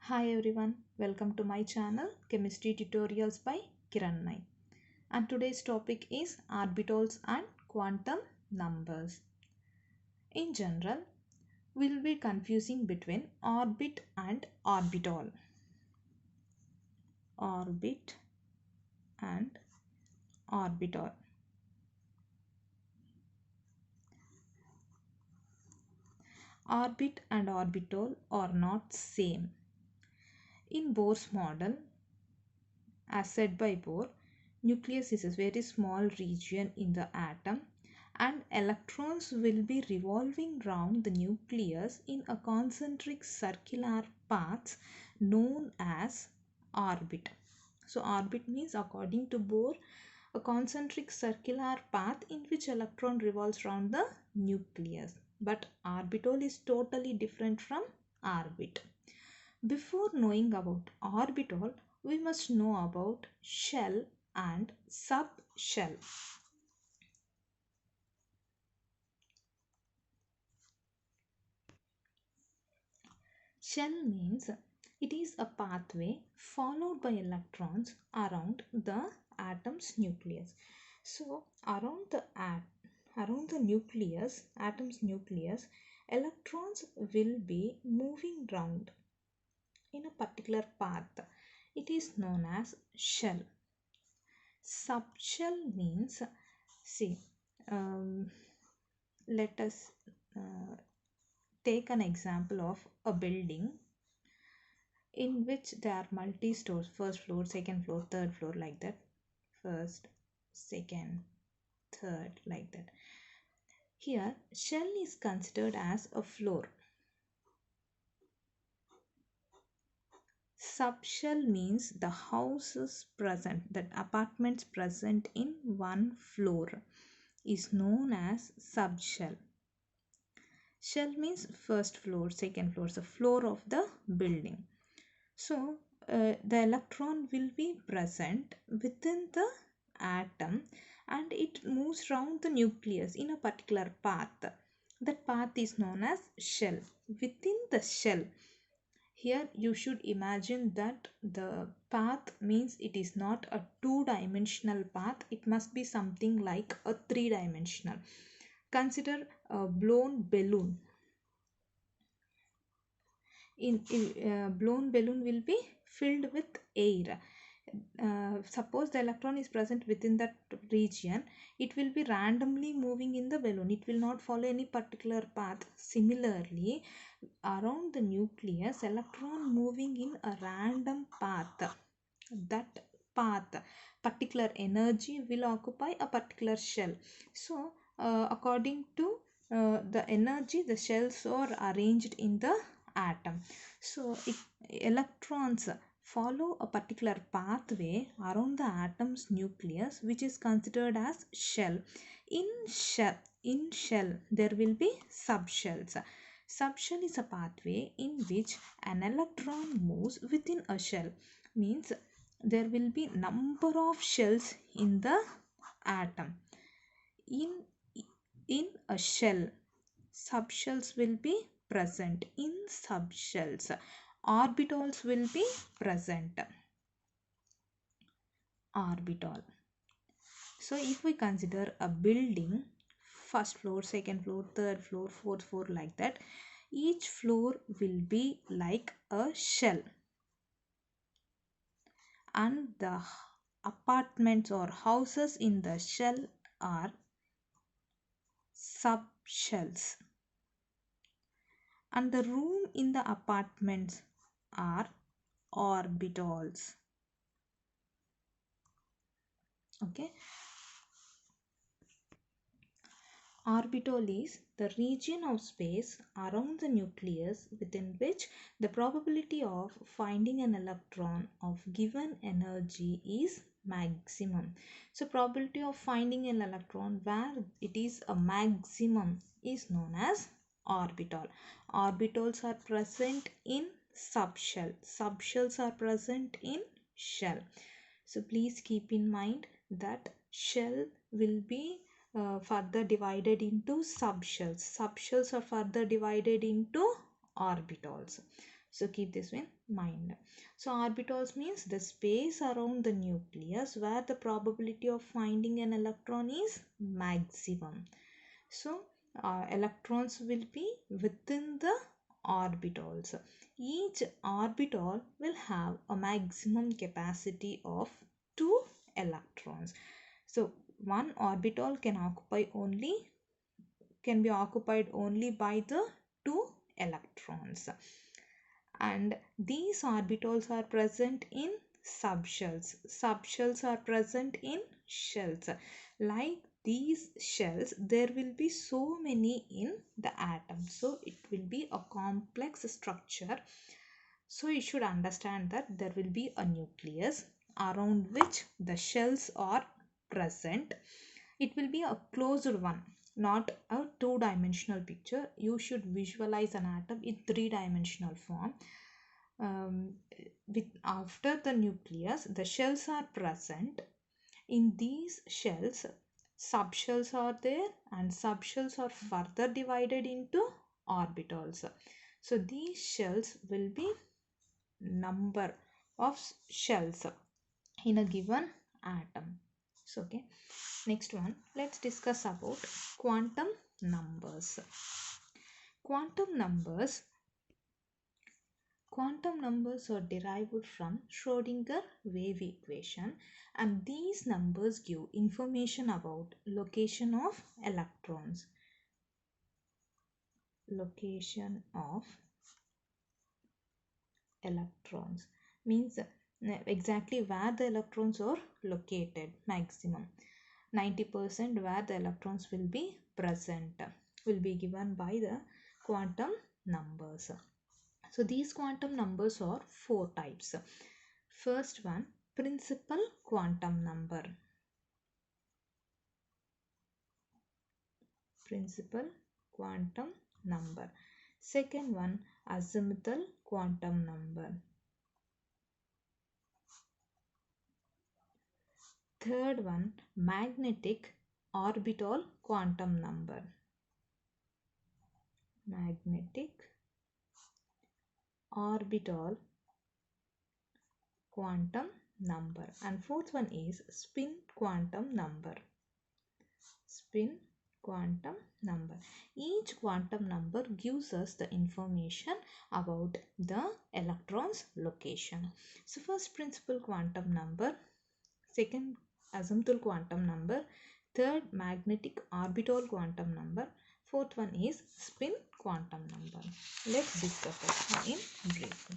Hi everyone, welcome to my channel Chemistry Tutorials by Kiranmai. And today's topic is orbitals and quantum numbers. In general, we'll be confusing between orbit and orbital. Orbit and orbital. Orbit and orbital are not same. In Bohr's model, as said by Bohr, nucleus is a very small region in the atom and electrons will be revolving round the nucleus in a concentric circular path known as orbit. So orbit means, according to Bohr, a concentric circular path in which electron revolves around the nucleus. But orbital is totally different from orbit. Before knowing about orbital, we must know about shell and subshell. Shell means it is a pathway followed by electrons around the atom's nucleus. So around the nucleus, atom's nucleus, electrons will be moving round in a particular path. It is known as shell. Subshell means, see, let us take an example of a building in which there are multi stores, first floor, second floor, third floor, like that. First, second, third, like that. Here, shell is considered as a floor. Subshell means the houses present, that apartments present in one floor is known as subshell. Shell means first floor, second floor, the floor of the building. So the electron will be present within the atom and it moves around the nucleus in a particular path. That path is known as shell. Within the shell, here you should imagine that the path means it is not a two-dimensional path. It must be something like a three-dimensional. Consider a blown balloon. Blown balloon will be filled with air. Suppose the electron is present within that region, it will be randomly moving in the balloon. It will not follow any particular path. Similarly, around the nucleus, electron moving in a random path. That path, particular energy will occupy a particular shell. So according to the energy, the shells are arranged in the atom. So electrons follow a particular pathway around the atom's nucleus, which is considered as shell. In shell there will be subshells. Subshell is a pathway in which an electron moves within a shell. Means there will be number of shells in the atom. In a shell, subshells will be present. In subshells, orbitals will be present. Orbital. So if we consider a building, first floor, second floor, third floor, fourth floor, like that, each floor will be like a shell and the apartments or houses in the shell are subshells and the room in the apartments are orbitals. Okay. Orbital is the region of space around the nucleus within which the probability of finding an electron of given energy is maximum. So probability of finding an electron where it is a maximum is known as orbital. Orbitals are present in subshell. Subshells are present in shell. So please keep in mind that shell will be further divided into subshells. Subshells are further divided into orbitals. So keep this in mind. So orbitals means the space around the nucleus where the probability of finding an electron is maximum. So electrons will be within the orbitals. Each orbital will have a maximum capacity of 2 electrons. So one orbital can be occupied only by the 2 electrons, and these orbitals are present in subshells. Subshells are present in shells. Like these shells, there will be so many in the atom, so it will be a complex structure. So you should understand that there will be a nucleus around which the shells are present. It will be a closed one, not a two-dimensional picture. You should visualize an atom in three-dimensional form. With after the nucleus, the shells are present. In these shells, subshells are there, and subshells are further divided into orbitals. So these shells will be number of shells in a given atom. So okay, next one, let's discuss about quantum numbers. Quantum numbers Quantum numbers are derived from Schrödinger wave equation, and these numbers give information about location of electrons. Location of electrons means exactly where the electrons are located, maximum 90% where the electrons will be present, will be given by the quantum numbers. So these quantum numbers are four types. First one, principal quantum number. Principal quantum number. Second one, azimuthal quantum number. Third one, magnetic orbital quantum number. Magnetic orbital quantum number. And fourth one is spin quantum number. Spin quantum number. Each quantum number gives us the information about the electron's location. So first, principal quantum number. Second, azimuthal quantum number. Third, magnetic orbital quantum number. Fourth one is spin quantum number. Let's discuss it in brief.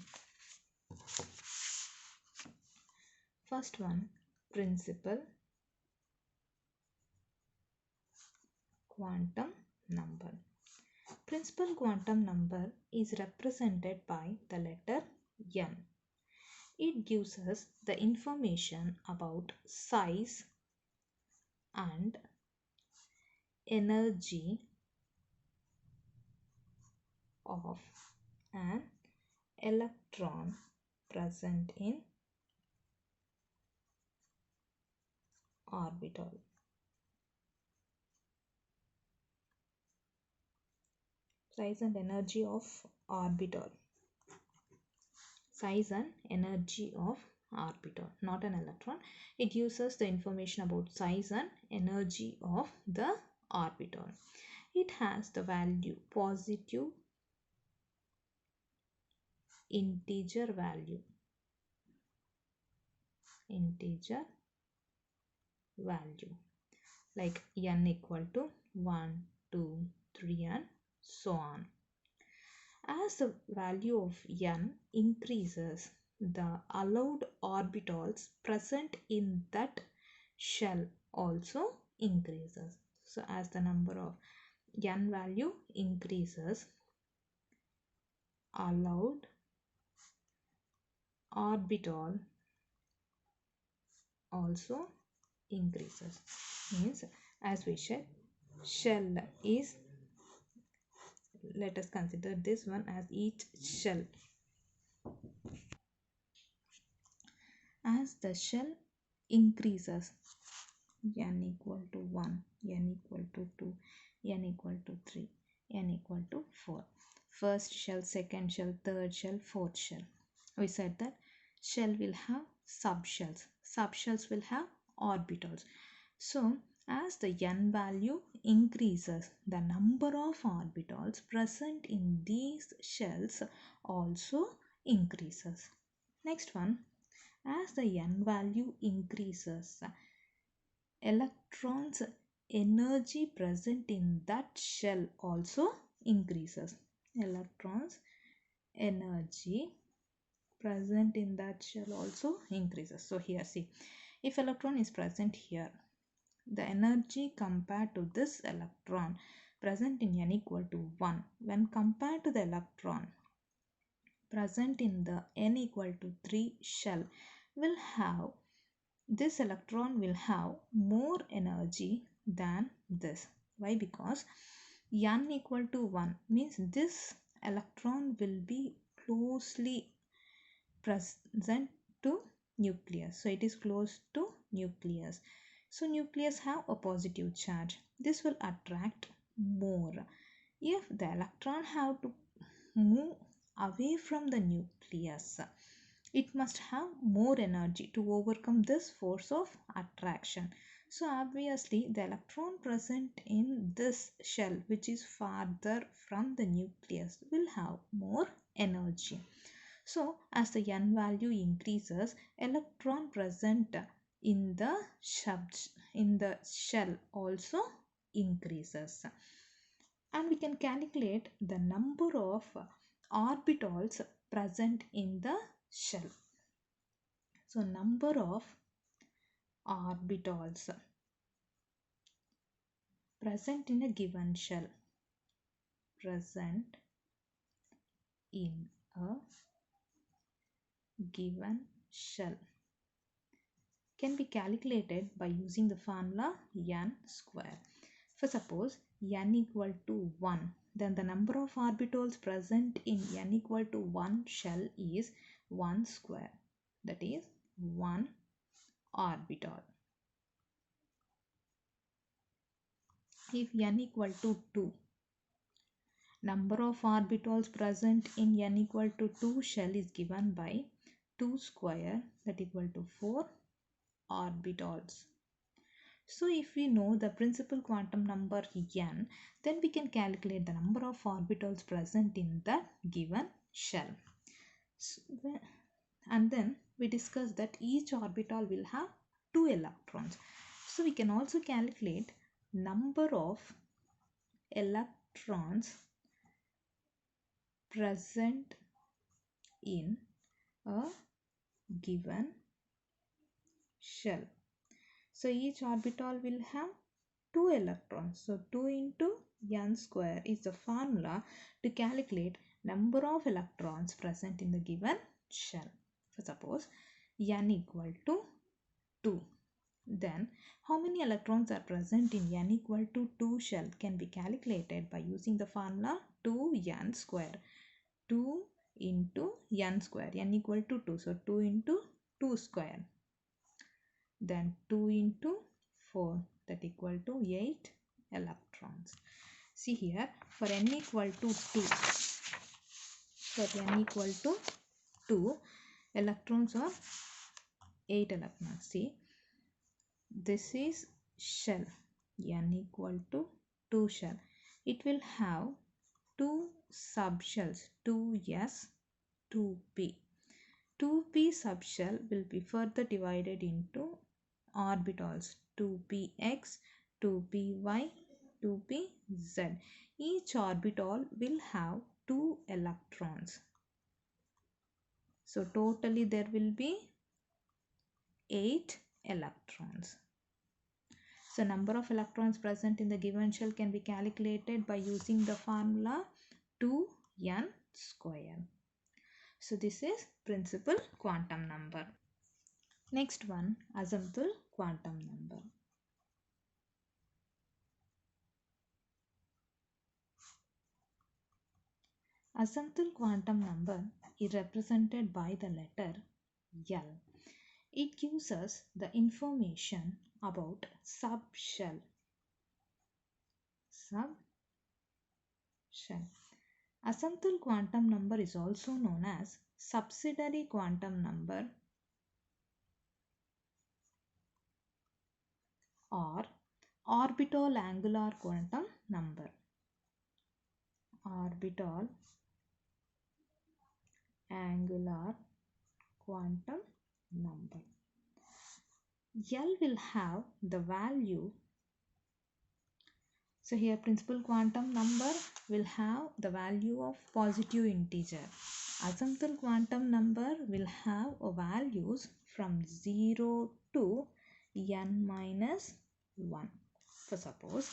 First one, principal quantum number. Principal quantum number is represented by the letter n. It gives us the information about size and energy of an electron present in orbital. Size and energy of orbital. Size and energy of orbital, not an electron. It gives us the information about size and energy of the orbital. It has the value positive integer value. Integer value like n equal to 1, 2, 3 and so on. As the value of n increases, the allowed orbitals present in that shell also increases. So as the number of n value increases, allowed orbital also increases. Means, as we said, shell is, let us consider this one as each shell. As the shell increases, n equal to 1, n equal to 2, n equal to 3, n equal to 4. first shell, second shell, third shell, fourth shell. We said that shell will have subshells. Subshells will have orbitals. So as the n value increases, the number of orbitals present in these shells also increases. Next one, as the n value increases, electrons energy present in that shell also increases. Electrons energy present in that shell also increases. So here see, if electron is present here, the energy compared to this electron present in n equal to 1 when compared to the electron present in the n equal to 3 shell will have, this electron will have more energy than this. Why? Because n equal to 1 means this electron will be closely present to nucleus. So it is close to nucleus. So nucleus have a positive charge. This will attract more. If the electron have to move away from the nucleus, it must have more energy to overcome this force of attraction. So obviously the electron present in this shell, which is farther from the nucleus, will have more energy. So as the n value increases, electron present in the shell also increases. And we can calculate the number of orbitals present in the shell. So number of orbitals present in a given shell, present in a given shell, can be calculated by using the formula n square. For suppose n equal to 1, then the number of orbitals present in n equal to 1 shell is 1 square, that is 1 orbital. If n equal to 2, number of orbitals present in n equal to 2 shell is given by 2 square, that equal to 4 orbitals. So if we know the principal quantum number n, then we can calculate the number of orbitals present in that given shell. And then we discussed that each orbital will have 2 electrons. So we can also calculate number of electrons present in a given shell. So each orbital will have 2 electrons. So 2 into n square is the formula to calculate number of electrons present in the given shell. For suppose n equal to 2. Then how many electrons are present in n equal to 2 shell can be calculated by using the formula 2n square. 2 into n square, n equal to 2. So 2 into 2 square. Then 2 into 4, that equal to 8 electrons. See here, for n equal to 2, electrons are 8 electrons. See, this is shell, n equal to 2 shell. It will have 2 subshells, 2s, 2p. 2p subshell will be further divided into orbitals 2px, 2py, 2pz. Each orbital will have 2 electrons. So totally there will be 8 electrons. So number of electrons present in the given shell can be calculated by using the formula 2n square. So this is principal quantum number. Next one, azimuthal quantum number. Azimuthal quantum number is represented by the letter L. It gives us the information about subshell. Asymptote quantum number is also known as subsidiary quantum number or orbital angular quantum number. Orbital angular quantum number. L will have the value. So here principal quantum number will have the value of positive integer. Asymptote quantum number will have values from 0 to n minus 1. For suppose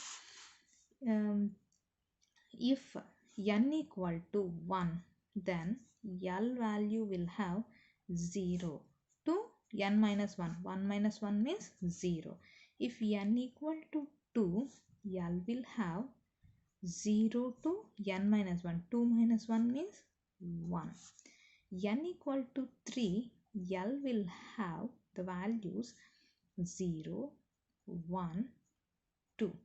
if n equal to 1, then L value will have 0 to n minus 1. 1 minus 1 means 0. If n equal to 2, L will have 0 to n minus 1. 2 minus 1 means 1. N equal to 3, L will have the values 0, 1, 2.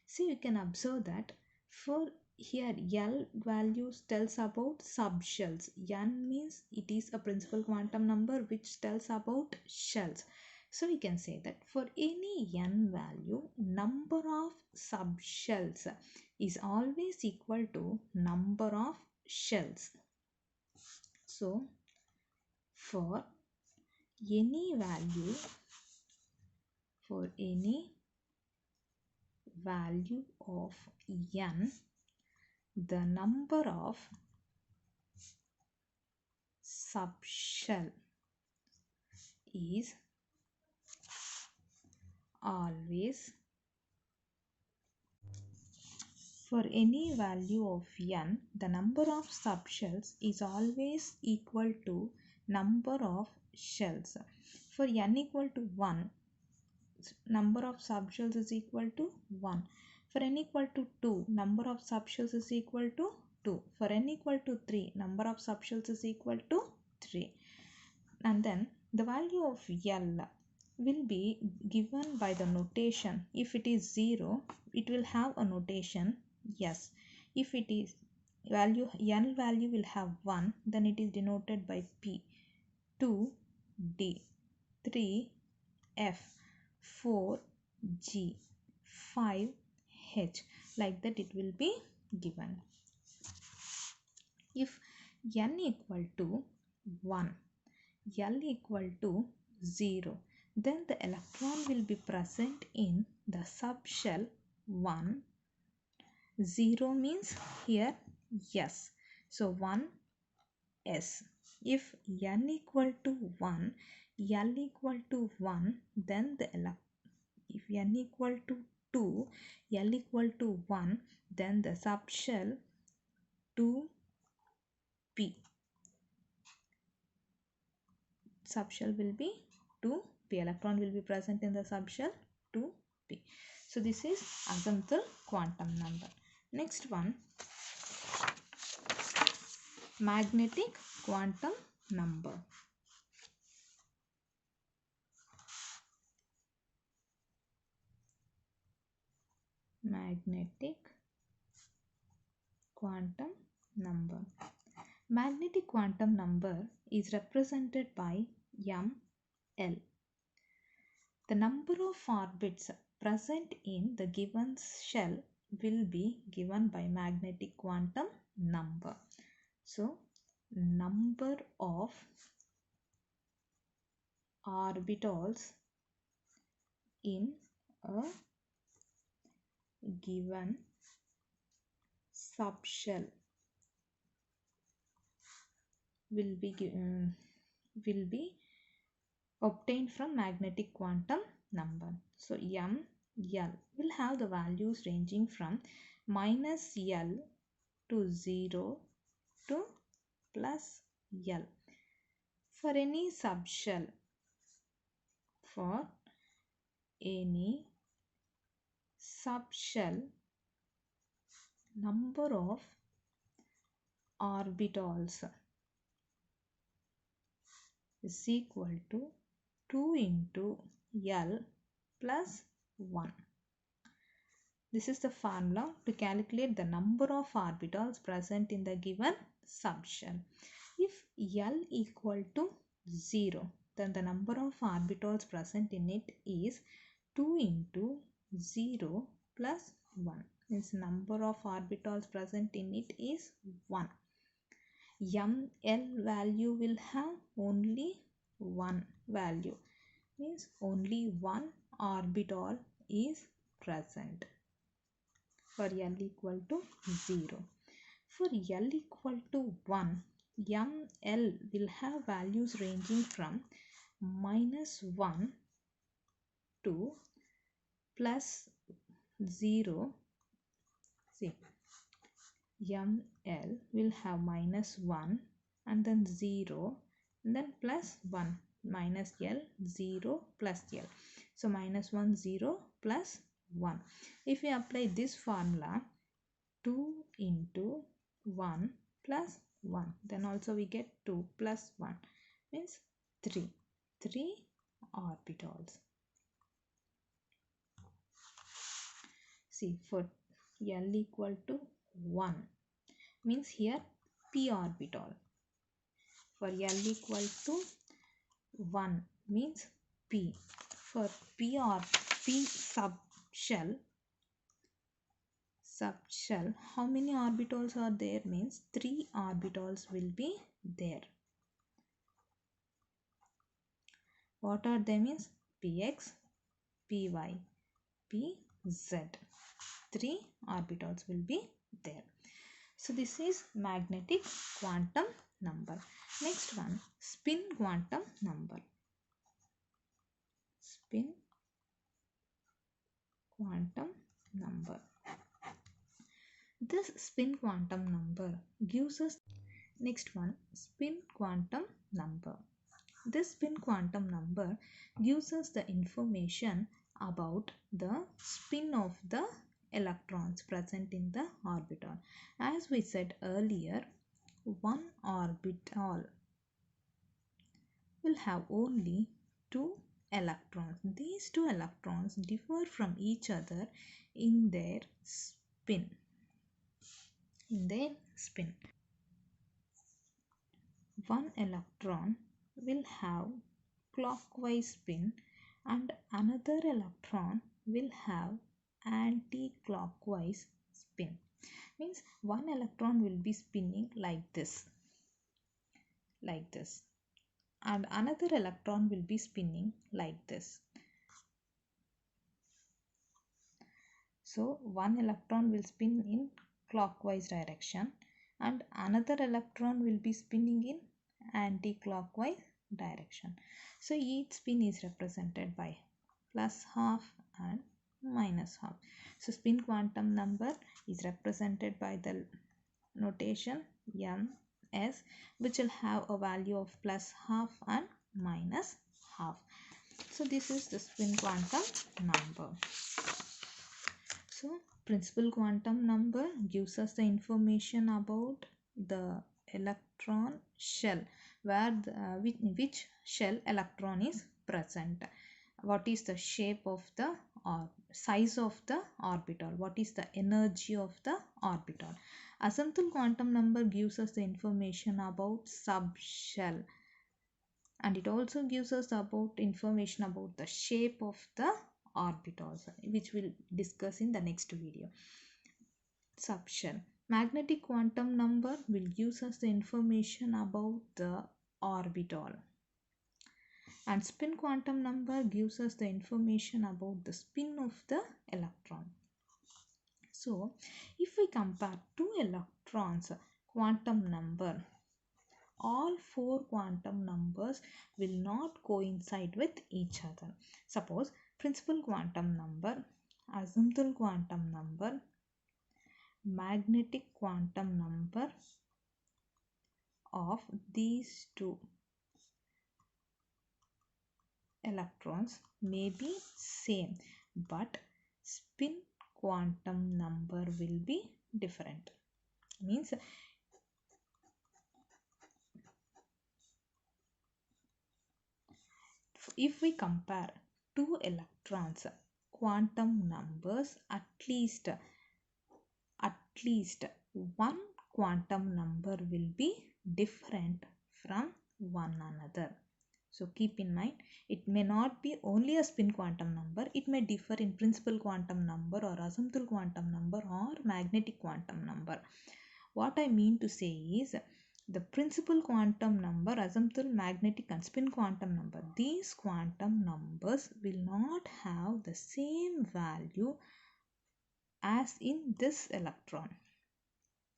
See, you can observe that for here L values tells about subshells. N means it is a principal quantum number which tells about shells. So we can say that for any n value, number of subshells is always equal to number of shells. So for any value of n, the number of subshell is always, for any value of n, the number of subshells is always equal to number of shells. For n equal to 1, number of subshells is equal to 1. For n equal to 2, number of subshells is equal to 2. For n equal to 3, number of subshells is equal to 3. And then the value of L will be given by the notation. If it is 0, it will have a notation yes. If it is value N value will have 1, then it is denoted by P, 2 D, 3 F, 4 G, 5 H. Like that it will be given. If N equal to 1, L equal to 0, then the electron will be present in the subshell 1. 0 means here yes. So 1 S. If N equal to 1, L equal to 1, then the if N equal to 2, L equal to 1, then the subshell 2P. Subshell will be 2P. Electron will be present in the subshell 2P. So this is asymptote quantum number. Next one, magnetic quantum number. Magnetic quantum number. Magnetic quantum number is represented by ML. The number of orbits present in the given shell will be given by magnetic quantum number. So, number of orbitals in a given subshell will be obtained from magnetic quantum number. So M, L will have the values ranging from minus L to 0 to plus L. For any subshell, number of orbitals is equal to 2 into L plus 1. This is the formula to calculate the number of orbitals present in the given subshell. If L equal to 0, then the number of orbitals present in it is 2 into 0 plus 1. Means number of orbitals present in it is 1. ML value will have only one value. Means only one orbital is present for L equal to 0. For L equal to 1, ML will have values ranging from -1 to plus 0. See, ML will have -1 and then 0 and then plus 1, minus L, 0 plus L. So -1, 0 plus 1. If we apply this formula, 2 into 1 plus 1, then also we get 2 plus 1 means 3 orbitals. See, for L equal to 1 means here p orbital. For L equal to 1 means p. For p or p subshell, how many orbitals are there means 3 orbitals will be there. What are they means px, py, pz. 3 orbitals will be there. So this is magnetic quantum number. Next one, spin quantum number. Spin quantum number. This spin quantum number gives us next one, spin quantum number. This spin quantum number gives us the information about the spin of the electrons present in the orbital. As we said earlier, one orbital will have only 2 electrons. These 2 electrons differ from each other in their spin. One electron will have clockwise spin and another electron will have anti-clockwise spin. Means one electron will be spinning like this, and another electron will be spinning like this. So one electron will spin in clockwise direction and another electron will be spinning in anti-clockwise direction. So each spin is represented by plus half and minus half. So spin quantum number is represented by the notation ms, which will have a value of plus half and minus half. So this is the spin quantum number. So principal quantum number gives us the information about the electron shell, where which shell electron is present. What is the shape of the or size of the orbital? What is the energy of the orbital? Asymptotal quantum number gives us the information about subshell, and it also gives us information about the shape of the orbitals, which we'll discuss in the next video. Subshell. Magnetic quantum number will give us the information about the orbital, and spin quantum number gives us the information about the spin of the electron. So if we compare two electrons quantum number, all 4 quantum numbers will not coincide with each other. Suppose principal quantum number, asymptotal quantum number, magnetic quantum number of these 2 electrons may be same, but spin quantum number will be different. Means if we compare 2 electrons quantum numbers, at least one quantum number will be different from one another. So keep in mind, it may not be only a spin quantum number, it may differ in principal quantum number or asymptotal quantum number or magnetic quantum number. What I mean to say is, the principal quantum number, asymptotal, magnetic and spin quantum number, these quantum numbers will not have the same value as in this electron.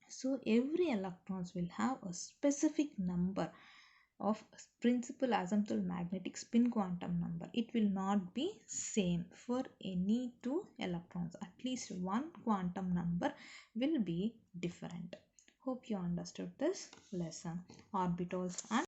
So every electrons will have a specific number of principal, asymptotal, magnetic, spin quantum number. It will not be same for any two electrons. At least one quantum number will be different. Hope you understood this lesson. Orbitals and